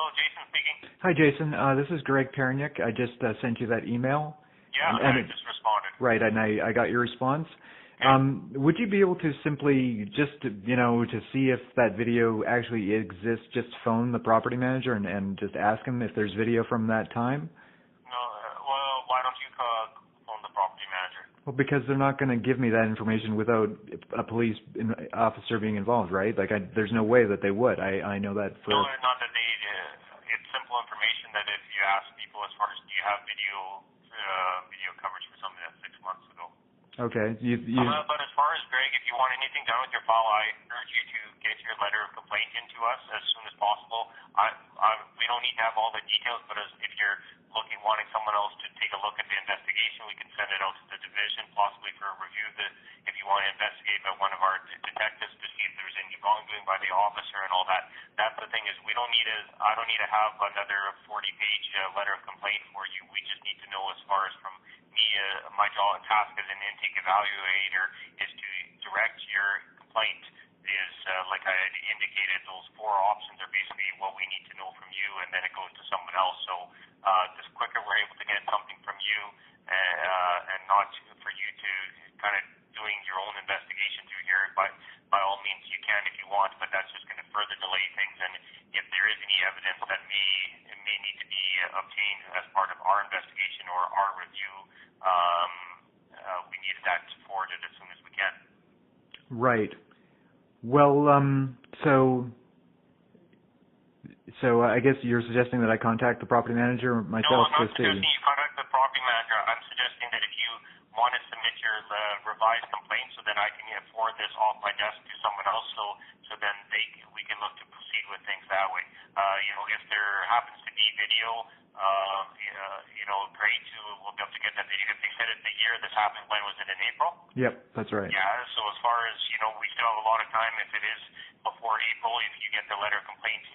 Hello, Jason speaking. Hi, Jason. This is Greg Pernick. I just sent you that email. Yeah, and I just responded. Right, and I got your response. Would you be able to simply just, to see if that video actually exists, just phone the property manager and just ask him if there's video from that time? No, well, why don't you phone the property manager? Well, because they're not going to give me that information without a police officer being involved, right? Like, there's no way that they would. I know that for... No, not that they... it's simple information that if you ask people as far as do you have video coverage for something that's 6 months ago. Okay. But as far as Greg, if you want anything done with your file, I urge you to get your letter of complaint into us as soon as possible. We don't need to have all the details, but if you're wanting someone else to take a look at the investigation, we can send it out to the division, possibly for a review. If you want to investigate by one of our detectives to see if there's any wrongdoing by the officer and all that. That's the thing is I don't need to have another 40-page letter of complaint for you. We just need to know as far as from me, my job and task as an intake evaluator is to direct your complaint. Is like I had indicated, those 4 options are basically what we need to know from you, and then it goes to someone else. So the quicker we're able to get something from you, and not for you to kind of doing your own investigation through here, but by all means you can if you want, but that's just going to further delay things. And if there is any evidence that may need to be obtained as part of our investigation or our review, we need that forwarded as soon as we can. Right. Well, so I guess you're suggesting that I contact the property manager myself to see. No, I'm not to suggesting you contact the property manager. I'm suggesting that if you want to submit your revised complaint, so then I can forward this off my desk to someone else, so then we can look to proceed with things that way. If there happens to be video, great. We'll be able to get that video. If they said it's a year, this happened. When was it? In April? Yep, that's right. Yeah. So as far as we still have a lot of time. If it is before April, if you get the letter of complaint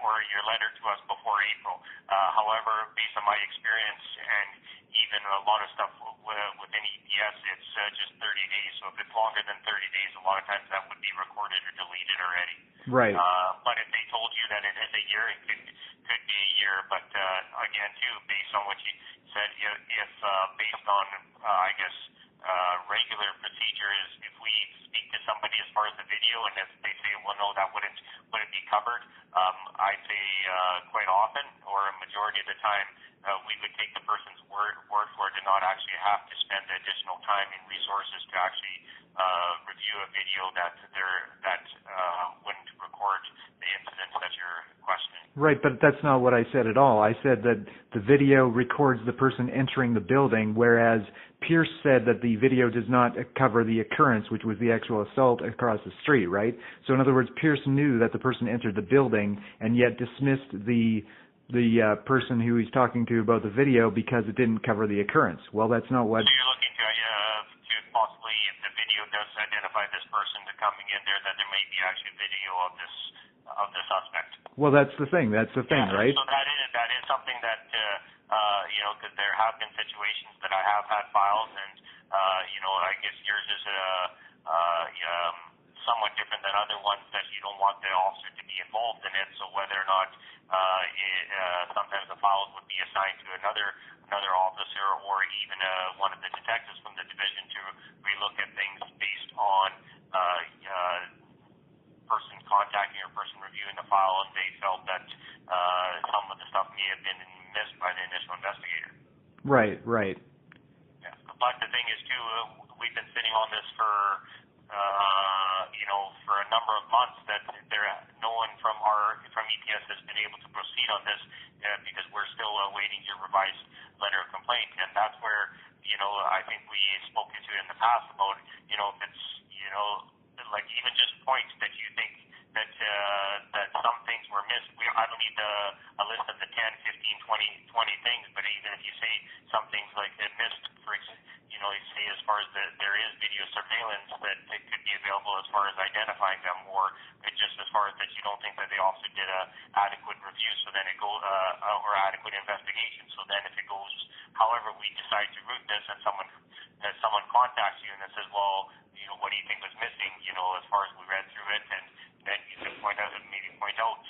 or your letter to us before April. However, based on my experience and even a lot of stuff within EPS, it's just 30 days. So if it's longer than 30 days, a lot of times that would be recorded or deleted already. Right. But if they told you that it is a year, it could be a year. But again, too, based on what you said, if based on regular procedure is if we speak to somebody as far as the video, and if they say, well, no, that wouldn't be covered, I'd say quite often or a majority of the time we would take the person's word for it and not actually have to spend the additional time and resources to actually review a video that wouldn't record the incidents that you're questioning. Right, but that's not what I said at all. I said that the video records the person entering the building, whereas Pierce said that the video does not cover the occurrence, which was the actual assault across the street, right? So in other words, Pierce knew that the person entered the building and yet dismissed the person who he's talking to about the video because it didn't cover the occurrence. Well, that's not what... So you're looking to possibly, if the video does identify this person coming in there, that there may be actually video of the suspect. Well, that's the thing, right? So that is something that, because there have been situations that I have had files, and, I guess yours is somewhat different than other ones that you don't want the officer to be involved in it. So whether or not sometimes the files would be assigned to another officer or even one of the detectives from the division to relook at things based on person contacting or person reviewing the file, and they felt that some of the stuff may have been missed by the initial investigator. Right. Yeah. But the thing is, too, we've been sitting on this for a number of months that no one from EPS has been able to proceed on this because we're still awaiting your revised letter of complaint, and that's where I think we spoke into in the past about if it's like even just points that you think that some things were missed. I don't need a list of the 10, 15, 20 things, but even if you say some things like missed, for example, say as far as there is video surveillance that it could be available as far as identifying them, or just as far as that you don't think that they also did a adequate review, so then it goes or adequate investigation. So then if it goes, however we decide to route this, and someone contacts you and it says, well, what do you think was missing? As far as we read through it, and then you can maybe point out,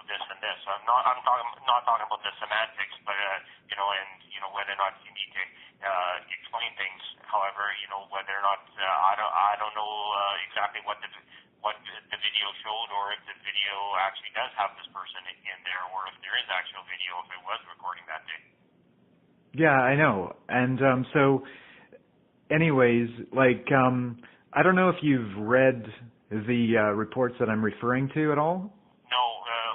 this and this. I'm not talking about the semantics, but and whether or not you need to explain things. However, whether or not I don't know exactly what the video showed, or if the video actually does have this person in there, or if there is actual video if it was recording that day. Yeah, I know. And so anyways, I don't know if you've read the reports that I'm referring to at all. No,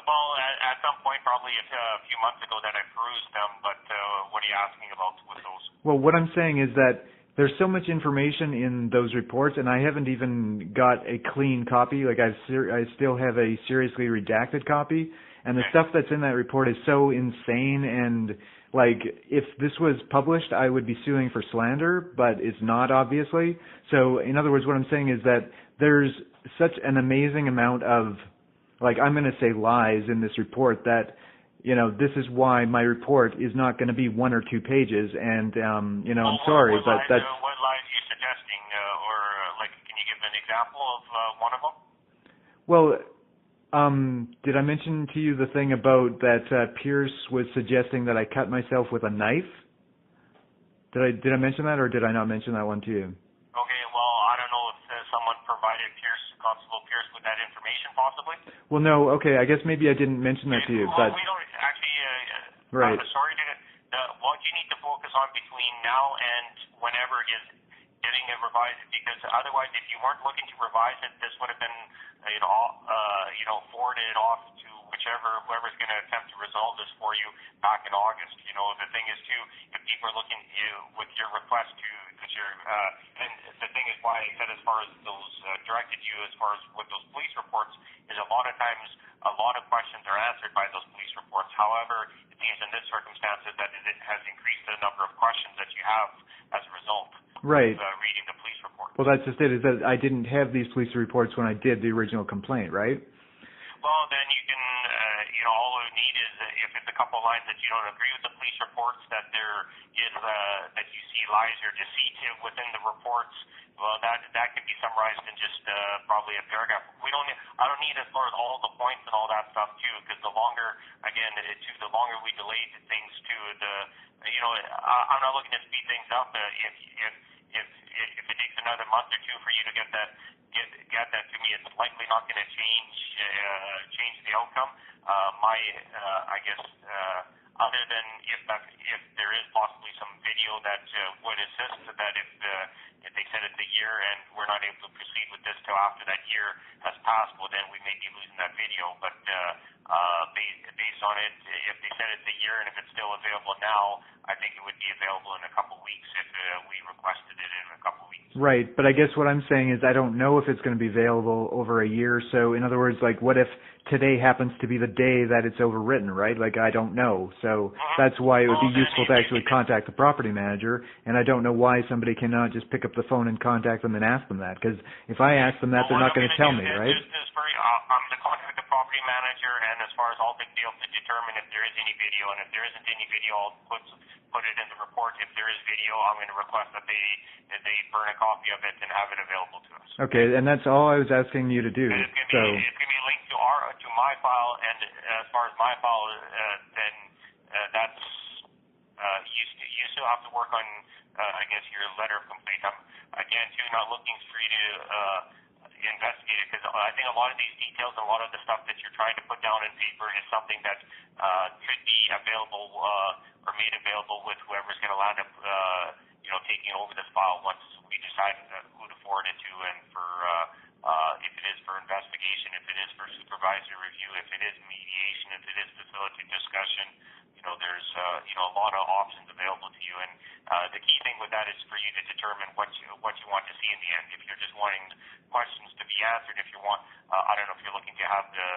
well, at some point, probably a few months ago, that I perused them. But what are you asking about with those? Well, what I'm saying is that there's so much information in those reports, and I haven't even got a clean copy. Like I still have a seriously redacted copy, and the stuff that's in that report is so insane. And like, if this was published, I would be suing for slander, but it's not, obviously. So, in other words, what I'm saying is that there's such an amazing amount of, I'm going to say lies in this report that, this is why my report is not going to be 1 or 2 pages. And, I'm sorry, but that's... What lies are you suggesting? Can you give an example of one of them? Well, did I mention to you the thing about that Pierce was suggesting that I cut myself with a knife? Did I mention that, or did I not mention that one to you? Okay, well, I don't know if someone provided Constable Pierce with that information, possibly. Well, no, okay, I guess maybe I didn't mention that to you, but... we don't actually... right. Sorry, what you need to focus on between now and whenever is getting it revised, because otherwise, if you weren't looking to revise it, this would have been, forwarded off to whoever's going to attempt to resolve this for you back in August. The thing is too, if people are looking with your request and the thing is why I said as far as those directed you as far as with those police reports is a lot of times a lot of questions are answered by those police reports. However, it seems in this circumstances that it has increased the number of questions that you have as a result of reading the police report. Well, that's just it, is that I didn't have these police reports when I did the original complaint, right? Well, then you can, all we need is if it's a couple of lines that you don't agree with the police reports, that there is, that you see lies or deceit within the reports, well, that can be summarized in just probably a paragraph. I don't need as far as all the points and all that stuff too, because the longer, again, the longer we delay things too, I'm not looking to speed things up. If it takes another month or two for you to get that to me, it's likely not going to change the outcome. I guess, other than if there is possibly some video that would assist, that if they said it's a year and we're not able to proceed with this till after that year has passed, well, then we may be losing that video. But based on it, if they said it's a year and if it's still available now, I think it would be available in a couple of weeks if we requested it in a couple of weeks. Right, but I guess what I'm saying is I don't know if it's going to be available over a year. So in other words, what if today happens to be the day that it's overwritten, right? I don't know. So that's why it would be useful to actually contact the property manager, and I don't know why somebody cannot just pick up the phone and contact them and ask them that, because if I ask them that, they're not going to tell me, right? I'm going to contact the property manager, and as far as I'll be able to determine if there is any video, and if there isn't any video, I'll put it in the report. If there is video, I'm going to request that they burn a copy of it and have it available to us. Okay, and that's all I was asking you to do. And it's going to be linked to my file, and as far as my file, then that's you still have to work on I guess your letter of complaint. I'm again too not looking for you to investigate it, because I think a lot of these details, a lot of the stuff that you're trying to put down in paper is something that could be available or made available with whoever's going to land up taking over this file once we decide who to forward it to, and for if it is for investigation, if it is for supervisory review, if it is mediation, if it is facility discussion. There's a lot of options available to you, and the key thing with that is for you to determine what you want to see in the end. If you're just wanting questions to be answered, if you want, I don't know if you're looking to have the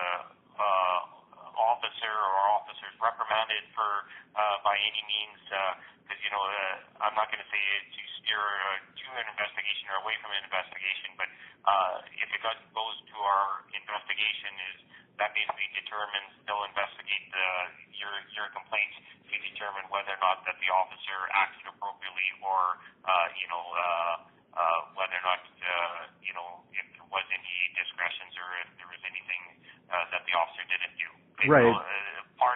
officer or officers reprimanded for by any means, because I'm not going to say to steer to an investigation or away from an investigation, but if it goes to our investigation, that basically determines, they'll investigate your complaint to determine whether or not that the officer acted appropriately, or whether or not if there was any discretions or if there was anything that the officer didn't do. Right. Part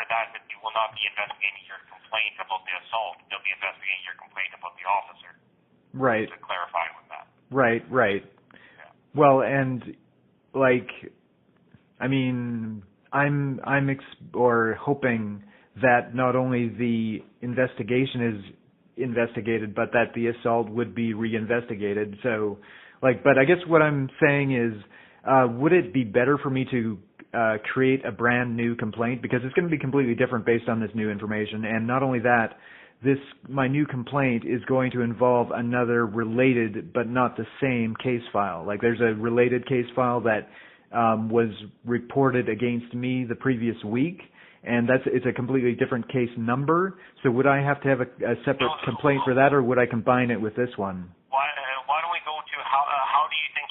Right. To clarify with that. Right. Yeah. Well, and like, I mean, I'm hoping that not only the investigation is investigated, but that the assault would be reinvestigated. So, like, but I guess what I'm saying is, would it be better for me to create a brand new complaint, because it's going to be completely different based on this new information? And not only that, my new complaint is going to involve another related but not the same case file. Like, there's a related case file that was reported against me the previous week, and it's a completely different case number. So would I have to have a separate complaint for that, or would I combine it with this one? Why don't we go to how do you think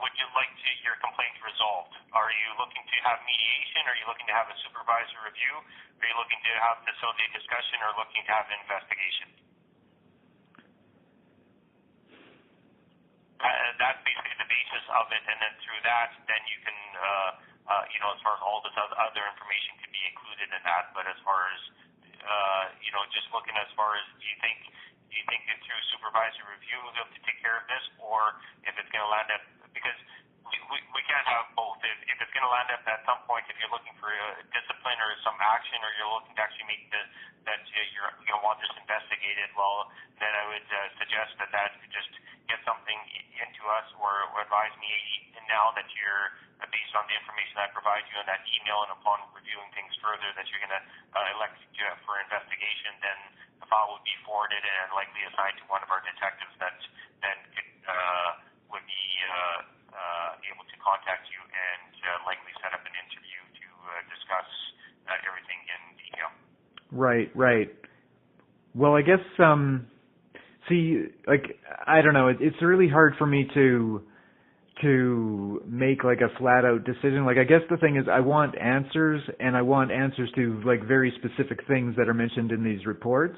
would you like your complaint resolved? Are you looking to have mediation? Are you looking to have a supervisor review? Are you looking to have facility discussion, or looking to have an investigation? That's basically the basis of it, and then through that, then you can, as far as all this other information can be included in that. But as far as, just looking as far as, do you think that through supervisor review we'll be able to take care of this, or if it's going to land up, because we can't have both. If it's going to land up at some point, if you're looking for discipline or some action, or you're looking to actually make that you're going to want this investigated, well, then I would suggest that you just get something into us, or advise me now that you're, based on the information I provide you in that email, and upon reviewing things further, that you're going to elect for investigation, then the file would be forwarded and likely assigned to one of our detectives that then would be able to contact you and likely set up an interview to discuss everything in detail. Right. Well, I guess, I don't know, it's really hard for me to make like a flat out decision. Like, I guess the thing is, I want answers, and I want answers to like very specific things that are mentioned in these reports.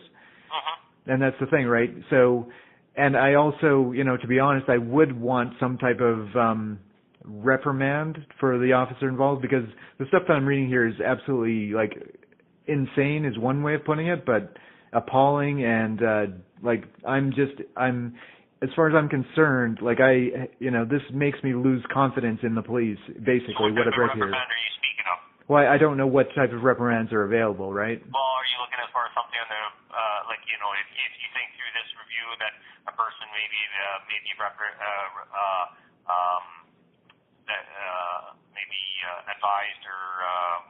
And that's the thing, right? So, and I also, to be honest, I would want some type of reprimand for the officer involved, because the stuff that I'm reading here is absolutely, like, insane is one way of putting it, but appalling, and as far as I'm concerned, like, this makes me lose confidence in the police, basically. So what I've read here. Reprimand are you speaking of? Well, I don't know what type of reprimands are available, right? Well, are you looking as far as something on the, if you think through this review that a person maybe advised or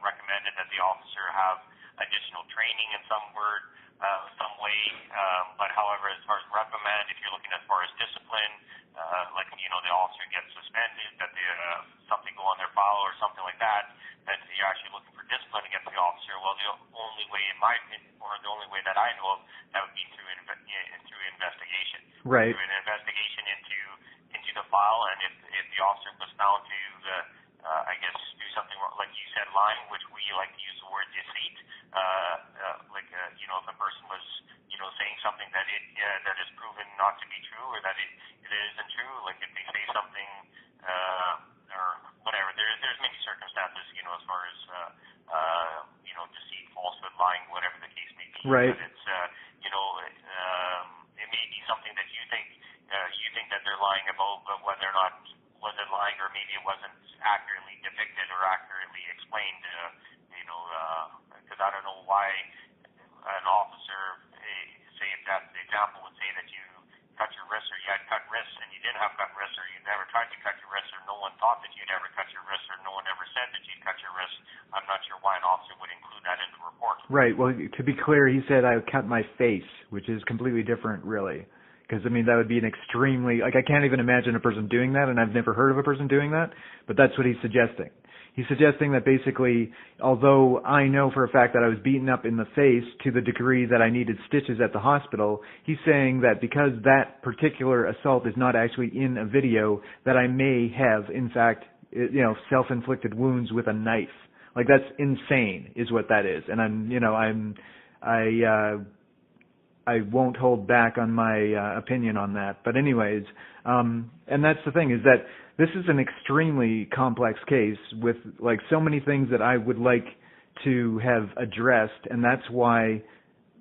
recommended that the officer have additional training in some way, but however, as far as reprimand, if you're looking as far as discipline, the officer gets suspended, that something go on their file or something like that, that you're actually looking for discipline against the officer. Well, the only way, in my opinion, or the only way that I know of, that would be through investigation. Right. Through an investigation into the file, and if the officer was found to, do something like you said, lying, which we like to use the word deceit. If a person was, saying something that is proven not to be true, or that it isn't true, like if they say something, or whatever. There's many circumstances, as far as, deceit, falsehood, lying, whatever the case may be. Right. But it's, it may be something that you think that they're lying about, but whether or not was it lying, or maybe it wasn't accurately depicted or accurately explained, because I don't know why an officer, say if that's the example, would say that you cut your wrist, or you had cut wrists and you didn't have cut wrists, or you never tried to cut your wrist, or no one thought that you'd ever cut your wrist, or no one ever said that you'd cut your wrist. I'm not sure why an officer would include that in the report. Right. Well, to be clear, he said I cut my face, which is completely different, really. Because, that would be an extremely, I can't even imagine a person doing that, and I've never heard of a person doing that, but that's what he's suggesting. He's suggesting that basically, although I know for a fact that I was beaten up in the face to the degree that I needed stitches at the hospital, he's saying that because that particular assault is not actually in a video, that I may have, in fact, self-inflicted wounds with a knife. Like, that's insane, is what that is. And I won't hold back on my opinion on that. But anyways, and that's the thing, is that this is an extremely complex case with so many things that I would like to have addressed, and that's why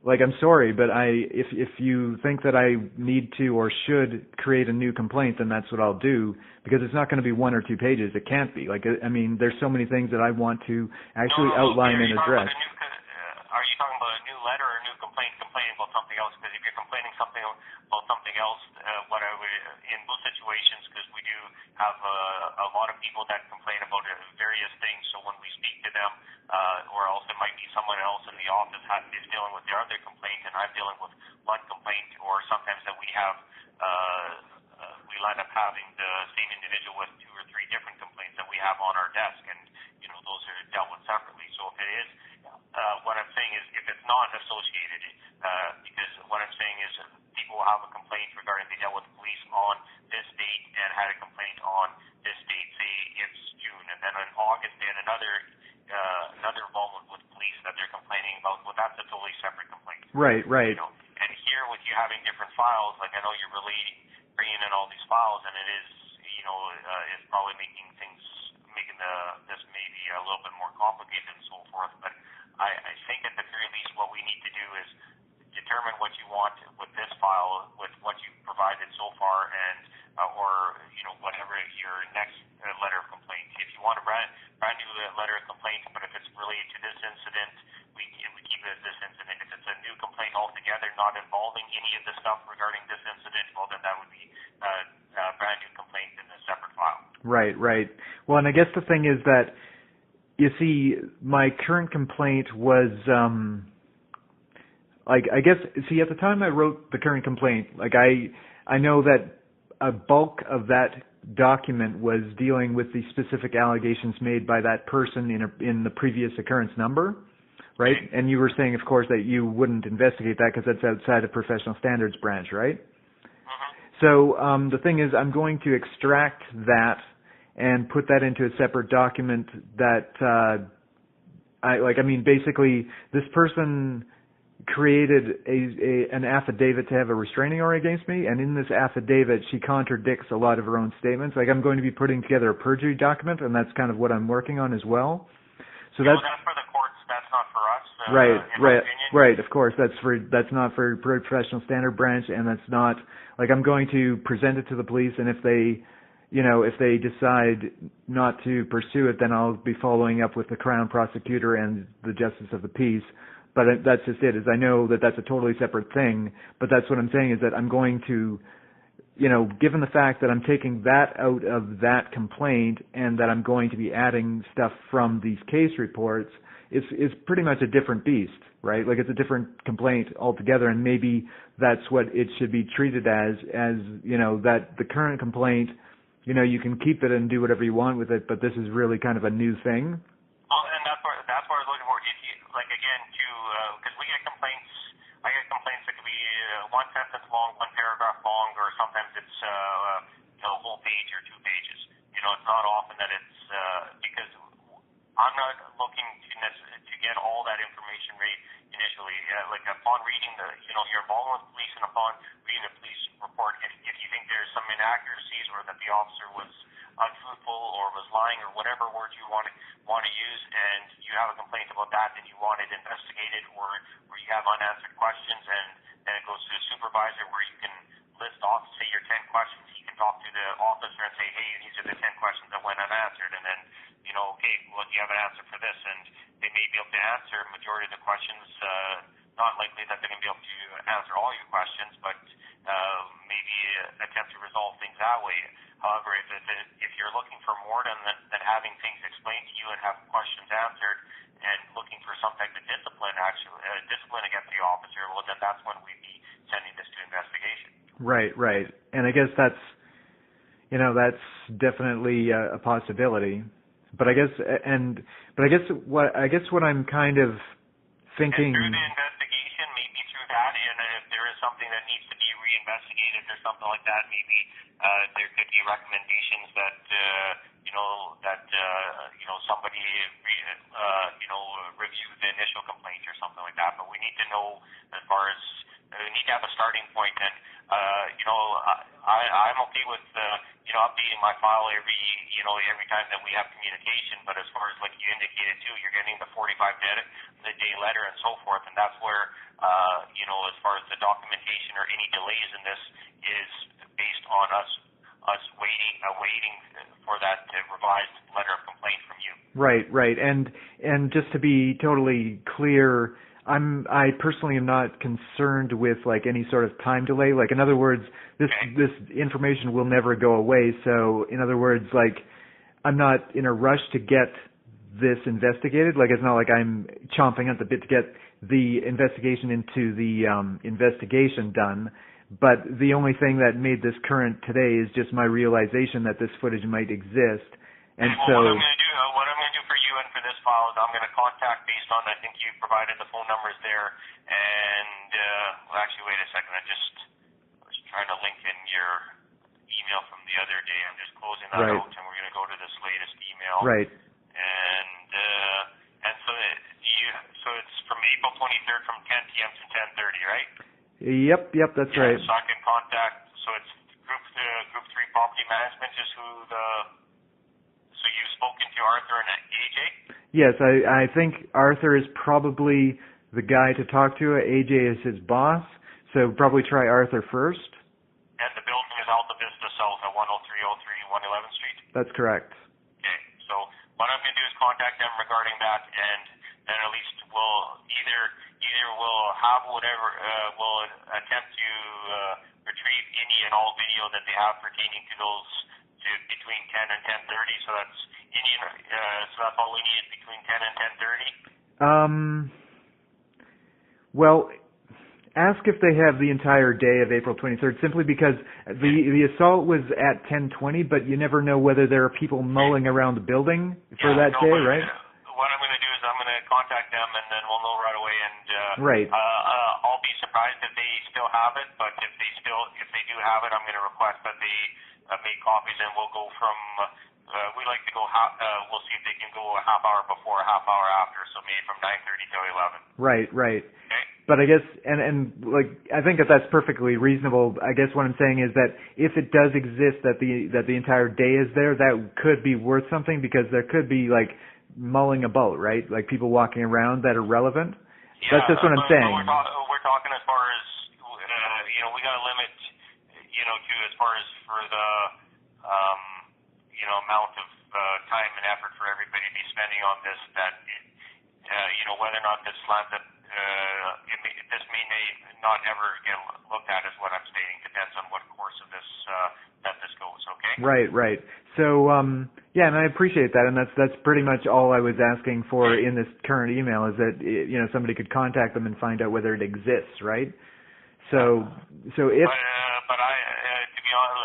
Like, I'm sorry, but if you think that I need to or should create a new complaint, then that's what I'll do, because it's not going to be 1 or 2 pages. It can't be. Like, I mean, there's so many things that I want to actually outline and address. Are you talking about a new letter or a new complaint complaining about something else? Because if you're complaining about something else, what I would, in most situations, because we do have a lot of people that complain about various things, so when we speak to them, or else it might be someone else in the office is dealing with their other complaint, and I'm dealing with one complaint, or sometimes that we have, we'll end up having the same individual with 2 or 3 different complaints that we have on our desk, and, those are dealt with separately. So if it is, what I'm saying is, if it's not associated, because what I'm saying is people have a complaint regarding they dealt with police on this date and had a complaint on this date, say it's June, and then in August they had another involvement with police that they're complaining about. Well, that's a totally separate complaint. Right. And here, with you having different files, like I know you're bringing in all these files, and it is, it's probably making this maybe a little bit more complicated and so forth. But I think at the very least, what we need to do is determine what you want with this file, with what you've provided so far, and or whatever your next letter of complaint. If you want a brand new letter of complaint, but if it's related to this incident, we keep it as this incident. If it's a new complaint altogether, not involving any of the stuff regarding this incident, well, then that would be a brand new complaint in a separate file. Right. Well, and I guess the thing is that, you see, my current complaint was, at the time I wrote the current complaint, I know that a bulk of that document was dealing with the specific allegations made by that person in the previous occurrence number, right? And you were saying, of course, that you wouldn't investigate that because that's outside of professional standards branch, right? So the thing is, I'm going to extract that and put that into a separate document that, basically, this person created an affidavit to have a restraining order against me, and in this affidavit, she contradicts a lot of her own statements. Like, I'm going to be putting together a perjury document, and that's kind of what I'm working on as well. So that's for the courts. That's not for us. Right. Of course, that's not for professional standard branch, and that's not, like, I'm going to present it to the police, and if they decide not to pursue it, then I'll be following up with the Crown Prosecutor and the Justice of the Peace. But that's just it, is I know that that's a totally separate thing, but that's what I'm saying is that I'm going to, given the fact that I'm taking that out of that complaint and that I'm going to be adding stuff from these case reports, it's pretty much a different beast, right? Like, it's a different complaint altogether, and maybe that's what it should be treated as, that the current complaint, you can keep it and do whatever you want with it, but this is really kind of a new thing. Oh, and that's where I was looking for. If you, like, again, because we get complaints, I get complaints that could be 1 sentence long, 1 paragraph long, or sometimes it's a whole page or 2 pages. It's not often that it's because I'm not looking to get all that information initially. Like, upon reading your involvement with police, and upon reading the police report, if you think there's some inaccuracies or that the officer was untruthful or was lying or whatever words you want to use, and you have a complaint about that, then you want it investigated, or you have unanswered questions, and then it goes to the supervisor where you can list off, say, your 10 questions. He can talk to the officer and say, hey, these are the 10 questions that went unanswered, and then, okay, well, you have an answer for this, and they may be able to answer majority of the questions. Not likely that they're going to be able to answer all your questions, but maybe attempt to resolve things that way. However, if you're looking for more than having things explained to you and have questions answered, and looking for some type of discipline against the officer, well, then that's when we'd be sending this to investigation. Right. And I guess that's definitely a possibility. But I guess what I'm kind of thinking. And through the investigation, maybe through that, and if there is something that needs to be reinvestigated or something like that, maybe there could be recommendations that somebody review the initial complaint or something like that. But we need to know, as far as we need to have a starting point, and I'm okay with updating my file every time that we have communication. But as far as like you indicated too, you're getting the 45-day letter and so forth, and that's where as far as the documentation or any delays in this is based on us awaiting for that revised letter of complaint from you. Right. And just to be totally clear, I personally am not concerned with like any sort of time delay. Like in other words, this information will never go away. So in other words, like I'm not in a rush to get this investigated. Like it's not like I'm chomping at the bit to get the investigation into the investigation done. But the only thing that made this current today is just my realization that this footage might exist. And what I'm going to do for you and for this file is I'm going to contact based on, I think you provided the phone numbers there, and actually wait a second, I was trying to link in your email from the other day. I'm just closing that out, and we're going to go to this latest email. Right. And so it's from April 23rd from 10 p.m. to 10:30, right? Yep, that's right. So I can contact, so it's Group 3 Property Management is who so you've spoken to Arthur and AJ? Yes, I think Arthur is probably the guy to talk to. AJ is his boss, so probably try Arthur first. And the building is Alta Vista South at 10303 111th Street? That's correct. Okay, so what I'm going to do is contact them regarding that, and then at least we'll either we'll have whatever, we'll attempt to retrieve any and all video that they have pertaining to those between 10 and 10:30. So that's that's all we need is between 10 and 10:30. Well, ask if they have the entire day of April 23rd, simply because the assault was at 10:20, but you never know whether there are people mulling around the building for that day, right? What I'm going to do is I'm going to contact them, and then we'll know right away. And right. I'll be surprised if they still have it, but if they do have it, I'm going to request that they make copies, and we'll go from. We like to go. We'll see if they can go a half hour before, a half hour after. So maybe from 9:30 till 11. Right. Okay. But I guess, and like, I think that that's perfectly reasonable. I guess what I'm saying is that if it does exist, that the entire day is there, that could be worth something, because there could be like mulling about, right? Like people walking around that are relevant. Yeah, that's just what I'm saying. We're talking as far as we got a limit, to as far as for the amount of time and effort for everybody to be spending on this. That whether or not this lands up. This may not ever get looked at, is what I'm stating. Depends on what course of this that this goes. Okay. Right. So and I appreciate that, and that's pretty much all I was asking for in this current email, is that somebody could contact them and find out whether it exists, right? So if. But I, to be honest,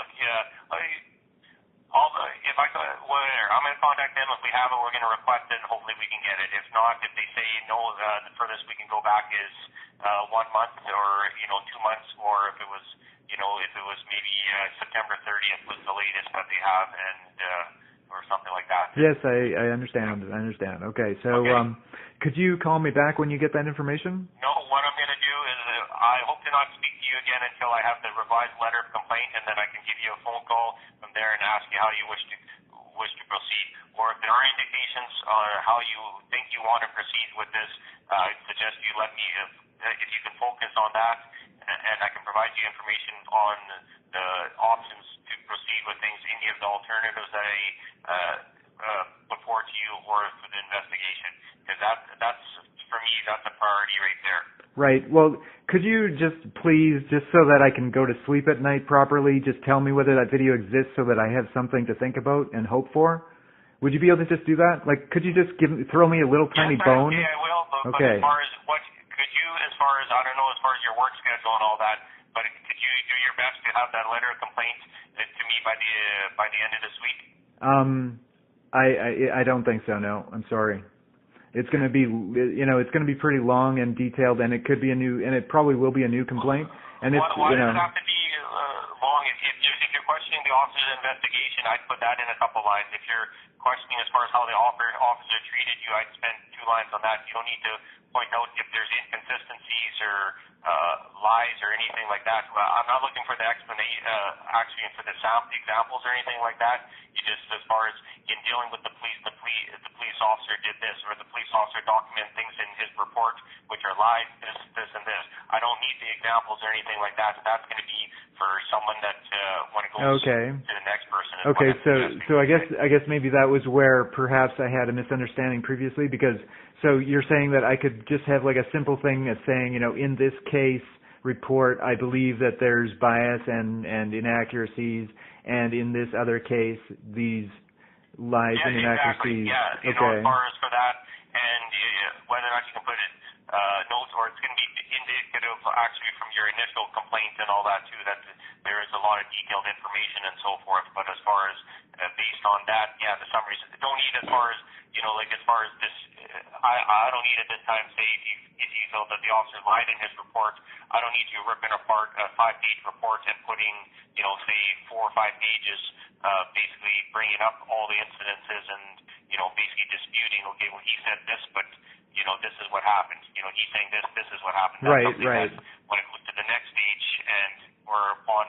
I'm going to contact them. If we have it, we're going to request it, and hopefully we can get it. If not, if they say no, the furthest we can go back is 1 month, or 2 months, or if it was maybe September 30th was the latest that they have, and or something like that. Yes, I understand. Okay, so could you call me back when you get that information? No, what I'm going to do is I hope to not speak to you again until I have the revised letter of complaint, and then I can give you a phone call from there and ask you how you wish to proceed. Or if there are indications on how you think you want to proceed with this, I suggest you let me, if you can focus on that, and I can provide you information on the options to proceed with things, any of the alternatives that I put forward to you, or for the investigation. Because that's, for me, that's a priority right there. Right. Well, could you just please, just so that I can go to sleep at night properly, just tell me whether that video exists so that I have something to think about and hope for? Would you be able to just do that? Like, could you just throw me a little tiny bone? Yeah, I will. But okay. As far as I don't know, as far as your work schedule and all that, but could you do your best to have that letter of complaint to me by the end of this week? I don't think so. No, I'm sorry. It's going to be, it's going to be pretty long and detailed, and it could be and it probably will be a new complaint. And why does it have to be long? If your question questioning the officer's investigation, I'd put that in a couple lines. If you're questioning as far as how the officer treated you, I'd spend 2 lines on that. You don't need to point out if there's inconsistencies or lies or anything like that. I'm not looking for the explanation, actually, for the examples or anything like that. You just, as far as in dealing with the police officer did this, or the police officer documented things in his report which are lies, this, and this. I don't need the examples or anything like that. That's going to be for someone that when it goes to the next person. Okay, so I guess maybe that was where perhaps I had a misunderstanding previously, because so you're saying that I could just have like a simple thing as saying, in this case report, I believe that there's bias and inaccuracies, and in this other case, these lies and inaccuracies. Exactly. Yeah, as far as for that, and whether or not you can put it notes, or it's going to be indicative actually from your initial complaint and all that too, that there is a lot of detailed information and so forth. But as far as based on that, the summaries don't need as far as as far as this. I don't need at this time say if you feel that the officer lied in his report. I don't need you ripping apart a 5-page report and putting say 4 or 5 pages basically bringing up all the incidences and basically disputing. Okay, well he said this, but this is what happened. He's saying this is what happened. That's right. When it goes to the next stage and or upon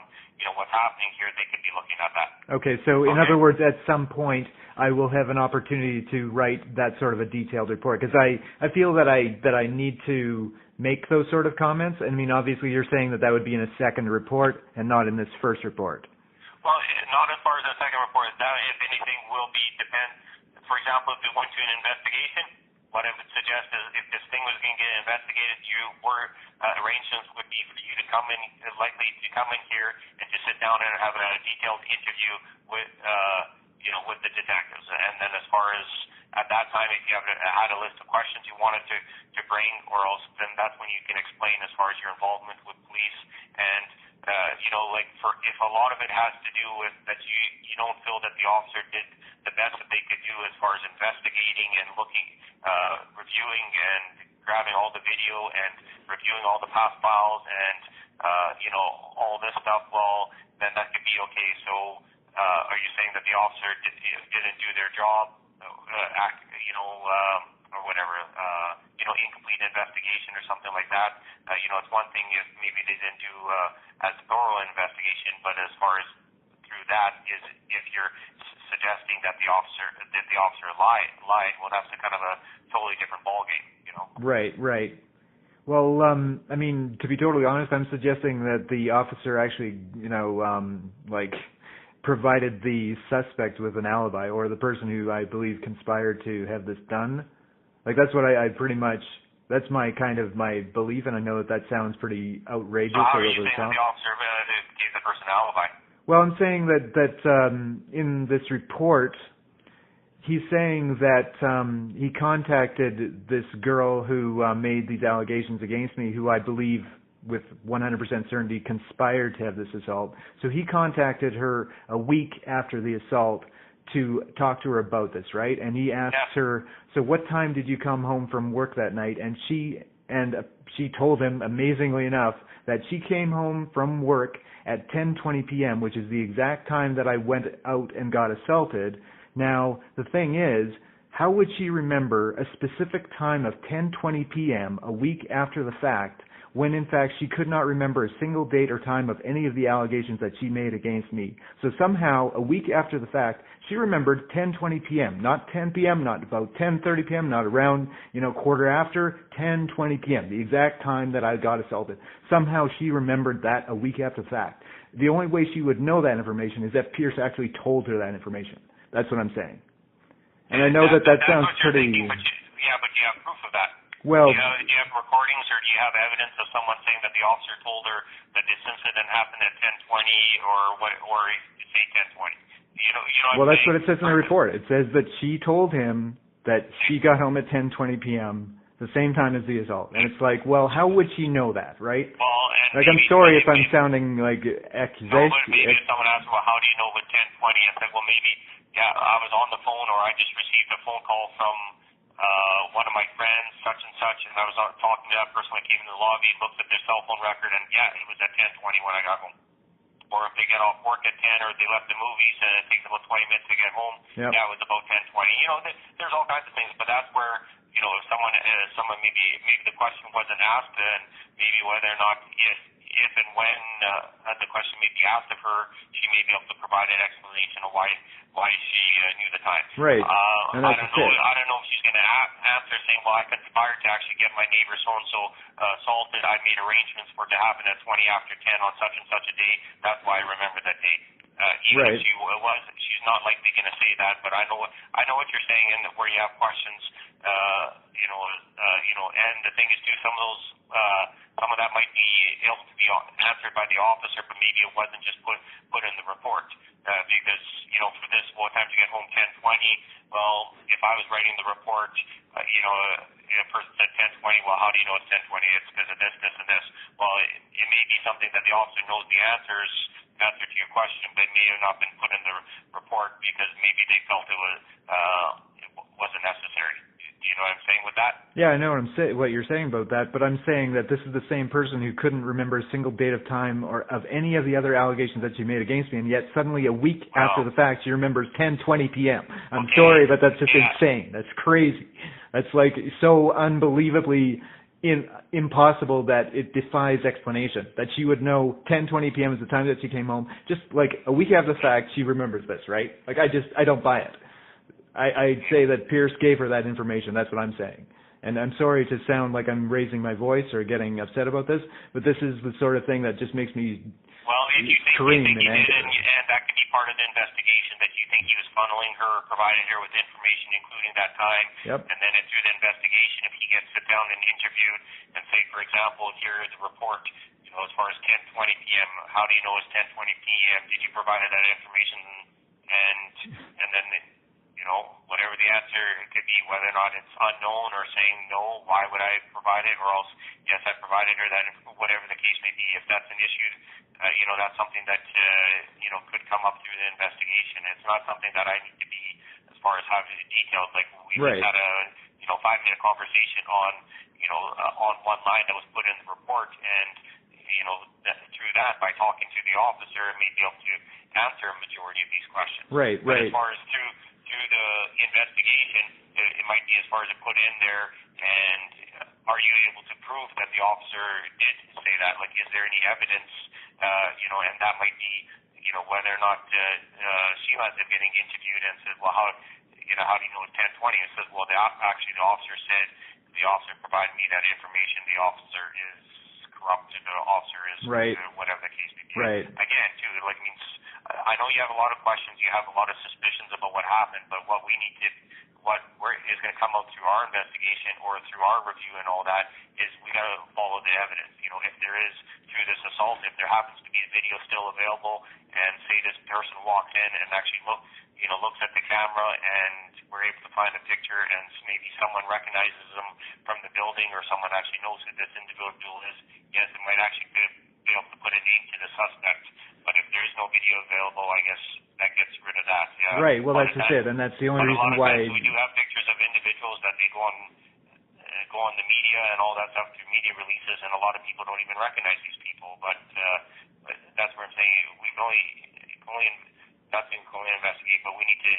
what's happening here, they could be looking at that. Okay, so in other words, at some point I will have an opportunity to write that sort of a detailed report, because I feel that I need to make those sort of comments. I mean, obviously you're saying that would be in a second report and not in this first report. Well, not as far as the second report. That, if anything, will be depend. For example, if we went to an investigation, what I would suggest is if this thing was going to get investigated, arrangements would be for you to come in, likely to come in here and to sit down and have a detailed interview with, with the detectives. And then as far as at that time, if you had a list of questions you wanted to bring, or else then that's when you can explain as far as your involvement with police. And if a lot of it has to do with that you don't feel that the officer did the best that they could do as far as investigating and looking, reviewing and grabbing all the video and reviewing all the past files and all this stuff, well, then that could be okay. So are you saying that the officer didn't do their job, or whatever, incomplete investigation or something like that? It's one thing if maybe they didn't do as thorough an investigation, but as far as through that is if you're suggesting that the officer lied, well, that's a kind of a totally different ballgame, Right. Well, I mean, to be totally honest, I'm suggesting that the officer actually, provided the suspect with an alibi, or the person who I believe conspired to have this done. Like, that's what I pretty much, that's my belief, and I know that sounds pretty outrageous. So how are you saying that the officer gave the person an alibi? Well, I'm saying that in this report, he's saying that he contacted this girl who made these allegations against me, who I believe with 100% certainty conspired to have this assault. So he contacted her a week after the assault to talk to her about this, right? And he asked her, so what time did you come home from work that night? And she told him, amazingly enough, that she came home from work at 10:20 p.m., which is the exact time that I went out and got assaulted. Now, the thing is, how would she remember a specific time of 10:20 p.m. a week after the fact, when in fact she could not remember a single date or time of any of the allegations that she made against me? So somehow, a week after the fact, she remembered 10:20 p.m., not 10 p.m., not about 10:30 p.m., not around, quarter after, 10:20 p.m., the exact time that I got assaulted. Somehow she remembered that a week after the fact. The only way she would know that information is if Pierce actually told her that information. That's what I'm saying. And I know that sounds pretty... Thinking, but do you have proof of that? Well, do you have recordings, or do you have evidence of someone saying that the officer told her that this incident happened at 10:20 or say 10:20? Well, that's what it says in the report. It says that she told him that she got home at 10:20 p.m. the same time as the assault. And it's like, well, how would she know that, right? Well, and I'm sorry if I'm sounding like accusation. No, but maybe if someone asks, well, how do you know with 10:20? It's like, well, maybe, I was on the phone, or I just received a phone call from one of my friends, such and such, and I was talking to that person when I came in the lobby, looked at their cell phone record, and it was at 10:20 when I got home. or if they get off work at 10, or they left the movies and it takes about 20 minutes to get home. Yep. That was about 10:20. You know, there's all kinds of things, but that's where, you know, if someone maybe the question wasn't asked, and maybe whether or not if and when the question may be asked of her, she may be able to provide an explanation of why she knew the time. Right. And that's I don't know if she's going to answer saying, well, I conspired to actually get my neighbor so-and-so assaulted. I made arrangements for it to happen at 20 after 10 on such and such a day. That's why I remember that date. Even if she's not likely going to say that, but I know what you're saying, and where you have questions, and the thing is too, some of that might be able to be answered by the officer, but maybe it wasn't just put in the report, because, you know, for this, what time to get home, 10:20. Well, if I was writing the report, a person said 10:20. Well, how do you know it's 10:20? It's because of this, this, and this. Well, it may be something that the officer knows the answer to your question, but it may have not been put in the report because maybe they felt it wasn't necessary. Do you know what I'm saying with that? Yeah, I know what you're saying about that, but I'm saying that this is the same person who couldn't remember a single date of time or of any of the other allegations that she made against me, and yet suddenly a week after the fact she remembers 10:20 p.m. I'm sorry, but that's just insane. That's crazy. That's like so unbelievably impossible that it defies explanation. That she would know 10:20 p.m. is the time that she came home. Just like a week after the fact, she remembers this, right? Like I don't buy it. I'd say that Pierce gave her that information. That's what I'm saying. And I'm sorry to sound like I'm raising my voice or getting upset about this, but this is the sort of thing that just makes me scream in anger. And that could be part of the investigation, that you think he was funneling her, providing her with information, including that time. Yep. And then through the investigation, if he gets sit down and interviewed and say, for example, here is a report, you know, as far as 10:20 p.m., how do you know it's 10:20 p.m.? Did you provide that information? And then, you know, whatever the answer could be, whether or not it's unknown or saying no, why would I provide it, or else yes, I provided her that, whatever the case may be. If that's an issue, that's something that could come up through the investigation. It's not something that I need to be, as far as having the details. Like we just had a 5-minute conversation on one line that was put in the report, and through that, by talking to the officer, I may be able to answer a majority of these questions. Right. But as far as through the investigation, it might be as far as it put in there, and are you able to prove that the officer did say that? Like, is there any evidence, and that might be, whether or not she ends up getting interviewed and says, well, how do you know it's 10:20? It says, well, the officer said, the officer provided me that information, the officer is corrupt, the officer is whatever the case may be. Right. Again, too, like, means I know you have a lot of questions, you have a lot of suspicions about what happened, but what is going to come out through our investigation or through our review and all that is we got to follow the evidence. If there is, through this assault, if there happens to be a video still available, and say this person walks in and actually looks at the camera, and we're able to find a picture, and maybe someone recognizes them from the building, or someone actually knows who this individual is, yes, it might actually be able to put a name to the suspect. But if there is no video available, I guess that gets rid of that. Yeah. Right. Well, that's just it, and that's the only reason why. We do have pictures of individuals that they go on the media and all that stuff through media releases, and a lot of people don't even recognize these people. But that's where I'm saying we can only investigate, but we need to,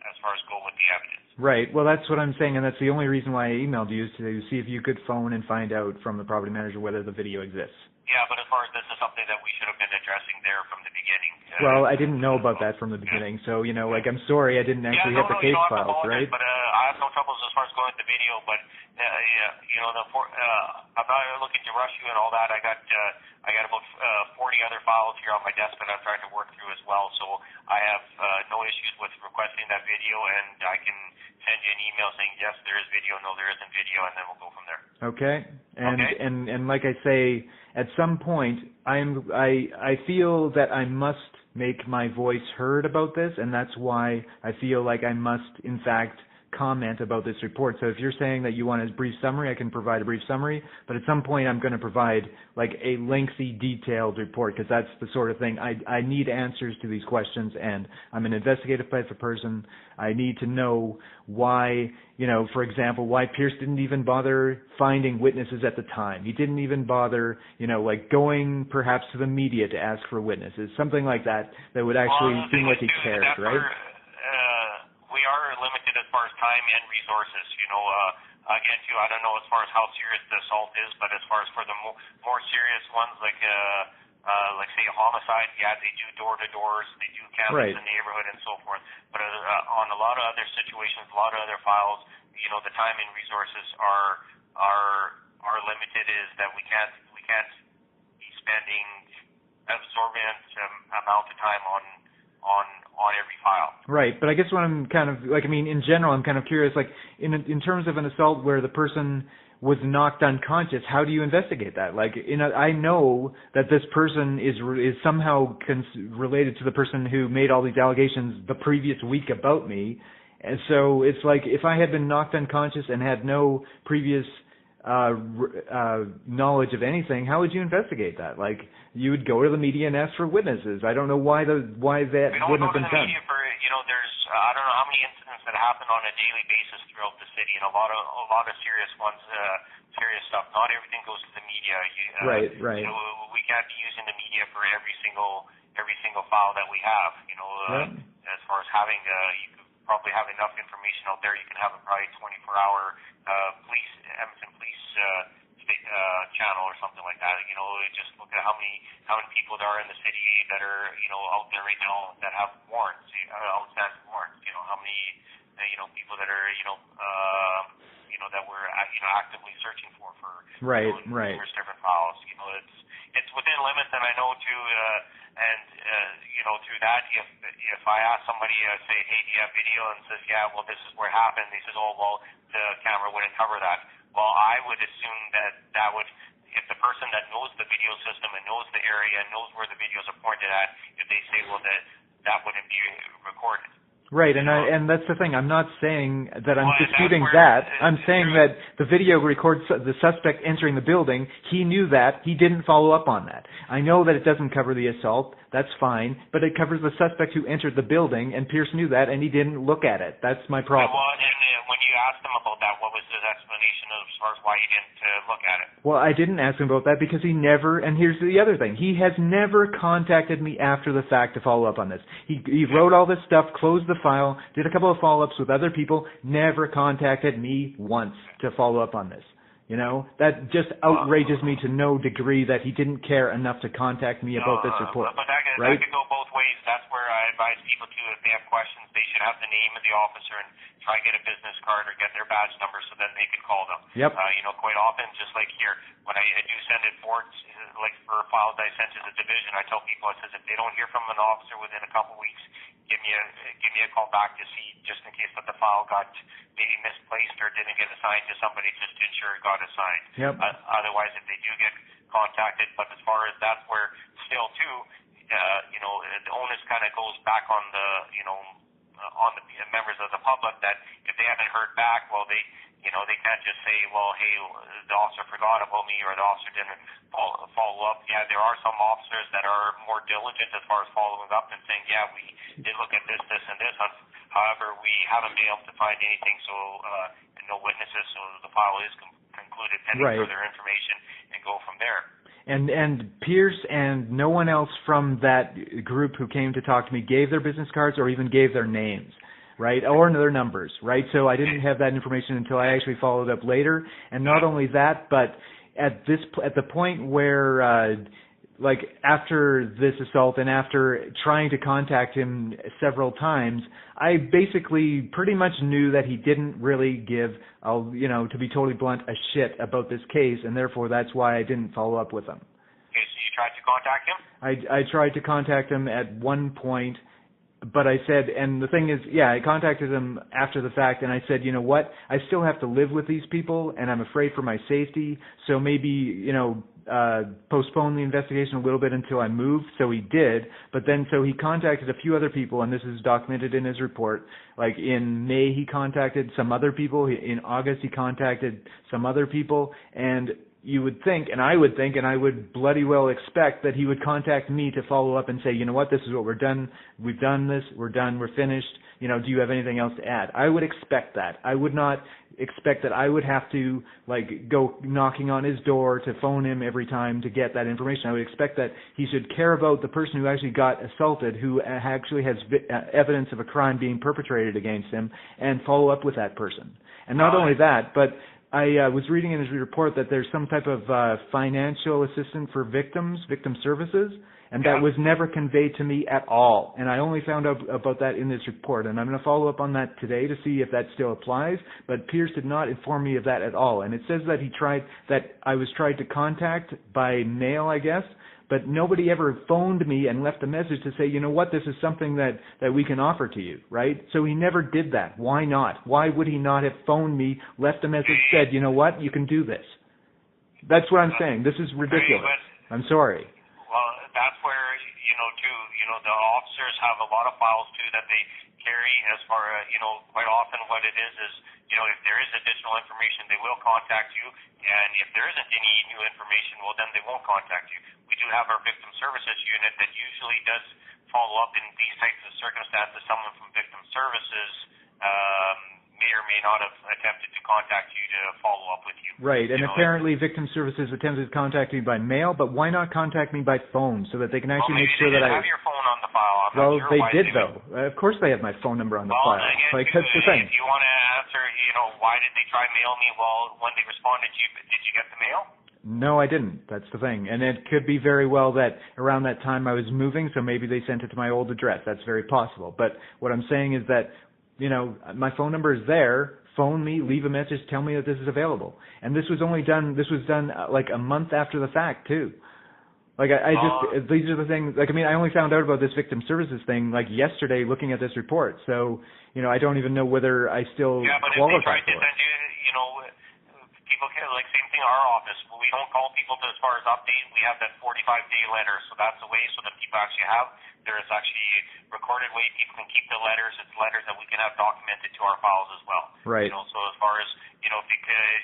as far as go with the evidence. Right. Well, that's what I'm saying, and that's the only reason why I emailed you, to see if you could phone and find out from the property manager whether the video exists. Yeah, but as far as this is something that we should have been addressing there from the beginning. Well, I didn't know about that from the beginning, so, I'm sorry I didn't actually hit the case files, right? But I have no troubles as far as going with the video, but, I'm not looking to rush you and all that. I got about 40 other files here on my desk that I'm trying to work through as well, so I have no issues with requesting that video, and I can send you an email saying, yes, there is video, no, there isn't video, and then we'll go from there. Okay. And like I say, at some point, I feel that I must make my voice heard about this, and that's why I feel like I must, in fact, comment about this report. So if you're saying that you want a brief summary, I can provide a brief summary, but at some point I'm going to provide like a lengthy, detailed report, because that's the sort of thing I need answers to these questions, and I'm an investigative type of person. I need to know why, for example, why Pierce didn't even bother finding witnesses at the time. He didn't even bother, going perhaps to the media to ask for witnesses, something like that would actually seem like he cared, right? We are limited as far as time and resources. Again, too, I don't know as far as how serious the assault is, but as far as for the more serious ones, like say a homicide, yeah, they do door-to-doors, they do canvass the neighborhood and so forth. But on a lot of other situations, a lot of other files, the time and resources are limited. Is that we can't be spending absorbent amount of time on every file. Right, but I guess what I'm kind of in general, I'm kind of curious, in terms of an assault where the person was knocked unconscious, how do you investigate that? I know that this person is somehow related to the person who made all these allegations the previous week about me, and so it's like if I had been knocked unconscious and had no previous knowledge of anything, how would you investigate that? You would go to the media and ask for witnesses. I don't know why that wouldn't have been done. Media for, there's I don't know how many incidents that happen on a daily basis throughout the city, and a lot of serious ones, serious stuff. Not everything goes to the media. Right. We can't be using the media for every single file that we have. As far as having you could probably have enough information out there. You can have a probably 24-hour Edmonton Police channel or something like that. Just look at how many people there are in the city that are out there right now that have warrants, outstanding warrants. How many people that are that we're actively searching for numerous different files. It's within limits, and I know too. Through that, if I ask somebody, say, hey, do you have video, and says, yeah, well, this is where it happened, they says, oh, well, the camera wouldn't cover that. Well, I would assume that would, if the person that knows the video system and knows the area and knows where the videos are pointed at, if they say, well, that wouldn't be recorded. Right, and that's the thing. I'm not saying that I'm disputing that. I'm saying that the video records the suspect entering the building. He knew that. He didn't follow up on that. I know that it doesn't cover the assault. That's fine. But it covers the suspect who entered the building, and Pierce knew that, and he didn't look at it. That's my problem. Well, and when you asked him about that, what was his explanation as far as why he didn't look at it? Well, I didn't ask him about that because he never, and here's the other thing, he has never contacted me after the fact to follow up on this. He wrote all this stuff, closed the file, did a couple of follow-ups with other people, never contacted me once to follow up on this. That just outrages me to no degree that he didn't care enough to contact me about this report. But that could go both ways. That's where I advise people too, if they have questions, they should have the name of the officer and try to get a business card or get their badge number so that they can call them. Yep. Quite often, just like here, when I do send it forward, like for files I sent to the division, I tell people, I says, if they don't hear from an officer within a couple weeks, give me a call back to see, just in case that the file got maybe misplaced or didn't get assigned to somebody, just to ensure it got assigned. Yep. Otherwise, if they do get contacted, but as far as that's where still too, the onus kind of goes back on the on the members of the public, that if they haven't heard back, well, they can't just say, well, hey, the officer forgot about me or the officer didn't follow up. Yeah, there are some officers that are more diligent as far as following up and saying, yeah, we did look at this, and this. However, we haven't been able to find anything, and no witnesses, so the file is concluded pending further information, and go from there. And Pierce and no one else from that group who came to talk to me gave their business cards or even gave their names, right, or their numbers, right? So I didn't have that information until I actually followed up later. And not only that, but at the point where after this assault and after trying to contact him several times, I basically pretty much knew that he didn't really give, to be totally blunt, a shit about this case, and therefore that's why I didn't follow up with him. Okay, so you tried to contact him? I tried to contact him at one point, But I said, and the thing is, yeah, I contacted him after the fact, and I said, you know what, I still have to live with these people, and I'm afraid for my safety, so maybe, postpone the investigation a little bit until I moved. So he did, but then so he contacted a few other people, and this is documented in his report. Like in May, he contacted some other people. In August, he contacted some other people, and you would think, and I would bloody well expect that he would contact me to follow up and say, you know what, this is what we're done, we've done this, we're done, we're finished, do you have anything else to add? I would expect that. I would not expect that I would have to, go knocking on his door to phone him every time to get that information. I would expect that he should care about the person who actually got assaulted, who actually has evidence of a crime being perpetrated against him, and follow up with that person. And not only that, but I was reading in his report that there's some type of financial assistance for victim services, and that was never conveyed to me at all. And I only found out about that in this report, and I'm going to follow up on that today to see if that still applies. But Pierce did not inform me of that at all. And it says that I was tried to contact by mail, I guess, but nobody ever phoned me and left a message to say, you know what, this is something that we can offer to you, right? So he never did that. Why not? Why would he not have phoned me, left a message, said, you know what, you can do this? That's what I'm saying. This is ridiculous. I'm sorry. Well, that's where, the officers have a lot of files, too, that they carry as far as, quite often what it is, if there is additional information, they will contact you, and if there isn't any new information, well, then they won't contact you. We do have our victim services unit that usually does follow up in these types of circumstances. Someone from victim services may or may not have attempted to contact you to follow up with you. Right, and apparently victim services attempted to contact me by mail, but why not contact me by phone so that they can actually make sure that I... have your phone on the file. Well, they did, though. Of course they have my phone number on the file. Again, that's the thing. If you want to answer, why did they try mail me? Well, when they responded to you, did you get the mail? No, I didn't. That's the thing. And it could be very well that around that time I was moving, so maybe they sent it to my old address. That's very possible. But what I'm saying is that, my phone number is there. Phone me, leave a message, tell me that this is available. And this was done like a month after the fact, too. Like, these are the things, I only found out about this victim services thing, yesterday looking at this report. So, I don't even know whether I still qualify for it. People care, same thing in our office. We don't call people as far as update. We have that 45-day letter, so that's the way so that people actually have. There is actually a recorded way people can keep the letters. It's letters that we can have documented to our files as well. Right. So as far as, because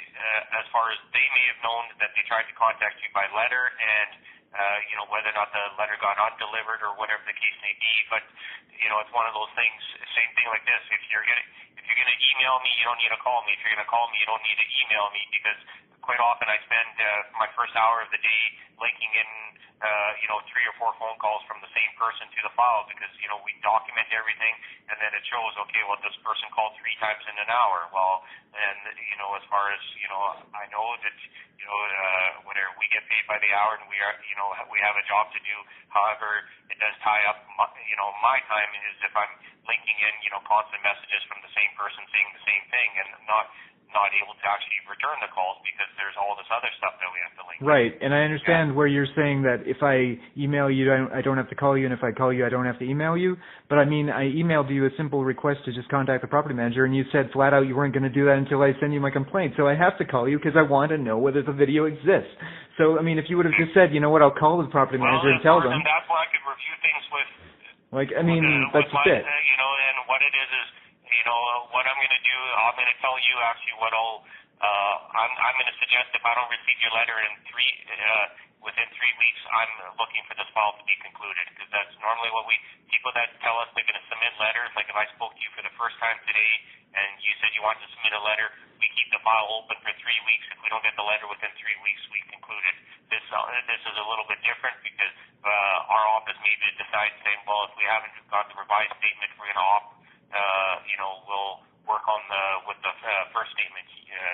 as far as they may have known that they tried to contact you by letter and, whether or not the letter got undelivered or whatever the case may be. But, it's one of those things, same thing like this. If you're going to email me, you don't need to call me. If you're going to call me, you don't need to email me because quite often I spend my first hour of the day linking in, 3 or 4 phone calls from the same person to the file because, we document everything and then it shows, okay, well, this person called 3 times in an hour. Well, and, as far as, I know that, whatever, we get paid by the hour and we are, we have a job to do. However, it does tie up, my time is if I'm linking in, constant messages from the same person saying the same thing and not able to actually return the calls because there's all this other stuff that we have to link. Right, and I understand where you're saying that if I email you, I don't have to call you, and if I call you, I don't have to email you. But I emailed you a simple request to just contact the property manager, and you said flat out you weren't going to do that until I send you my complaint. So I have to call you because I want to know whether the video exists. So, if you would have just said, you know what, I'll call the property manager and tell them. And that's why I could review things with... that's it. And what it is, what I'm going to do, I'm going to tell you actually what I'm going to suggest if I don't receive your letter within 3 weeks, I'm looking for this file to be concluded because that's normally what people that tell us they're going to submit letters, like if I spoke to you for the first time today and you said you want to submit a letter, we keep the file open for 3 weeks. If we don't get the letter within 3 weeks, we conclude it. This is a little bit different because our office maybe decides saying, well, if we haven't got the revised statement, we're going to we'll work on with the first statement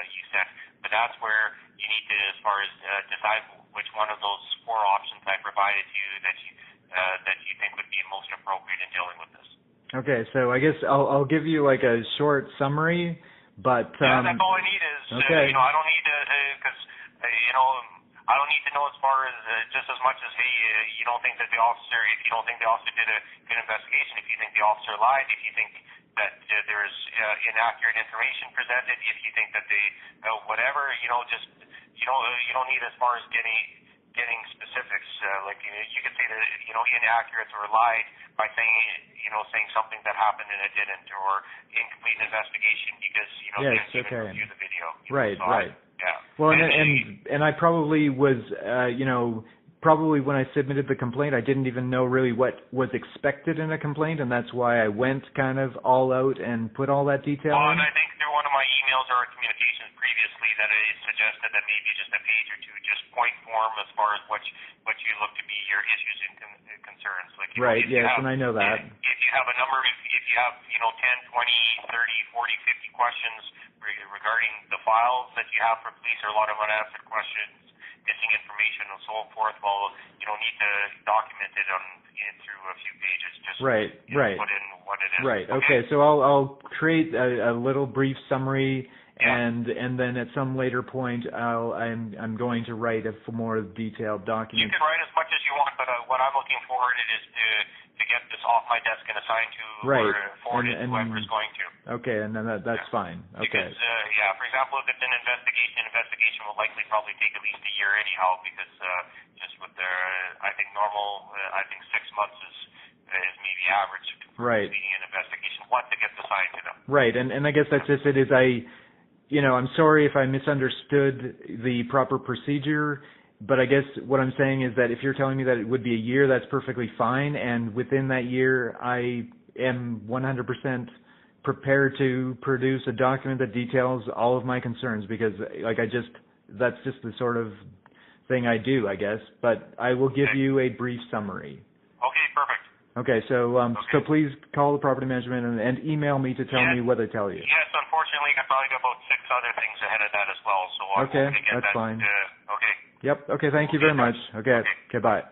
you sent. But that's where you need to, as far as decide which one of those 4 options I provided to you that you think would be most appropriate in dealing with this. Okay, so I guess I'll give you a short summary, but that's all I need is okay. I don't need to because I don't need to know as far as just as much as hey you don't think that the officer, if you don't think the officer did a good investigation, if you think the officer lied, if you think that there's inaccurate information presented, if you think that they whatever, just you don't need as far as getting specifics. You could say that inaccurate or lied by saying something that happened and it didn't, or incomplete investigation because they didn't even review the video. Right, so right. Yeah. Well, and I probably was, probably when I submitted the complaint, I didn't even know really what was expected in a complaint, and that's why I went kind of all out and put all that detail in. And I think through one of my emails or communications previously that I suggested that maybe just a page or two, just point form as far as what you look to be your issues and concerns. Right, yes, and I know that. If you have a number, if you have 10, 20, 30, 40, 50 questions regarding the files that you have for police, or a lot of unanswered questions, missing information and so forth, well, you don't need to document it through a few pages. Just put in what it is. Right. Okay. So I'll create a little brief summary, and then at some later point, I'm going to write a more detailed document. You can write as much as you want, but what I'm looking forward is to get this off my desk and assign to or forward it to whoever's going to. Okay, and then that's fine. Okay. Because, for example, if it's an investigation will likely probably take at least a year anyhow, because just with their, I think 6 months is maybe average for completing an investigation once it gets assigned to them. Right, and I guess that's just it. I'm sorry if I misunderstood the proper procedure, but I guess what I'm saying is that if you're telling me that it would be a year, that's perfectly fine, and within that year, I am 100% prepared to produce a document that details all of my concerns, because that's just the sort of thing I do, I guess. But I will give you a brief summary. Okay, perfect. Okay, so please call the property management and email me to tell me what they tell you. Yes, unfortunately, I probably got about 6 other things ahead of that as well, so I'm hoping to get that's that. Fine. Okay. Yep. Okay. Thank you very much. Okay. Bye.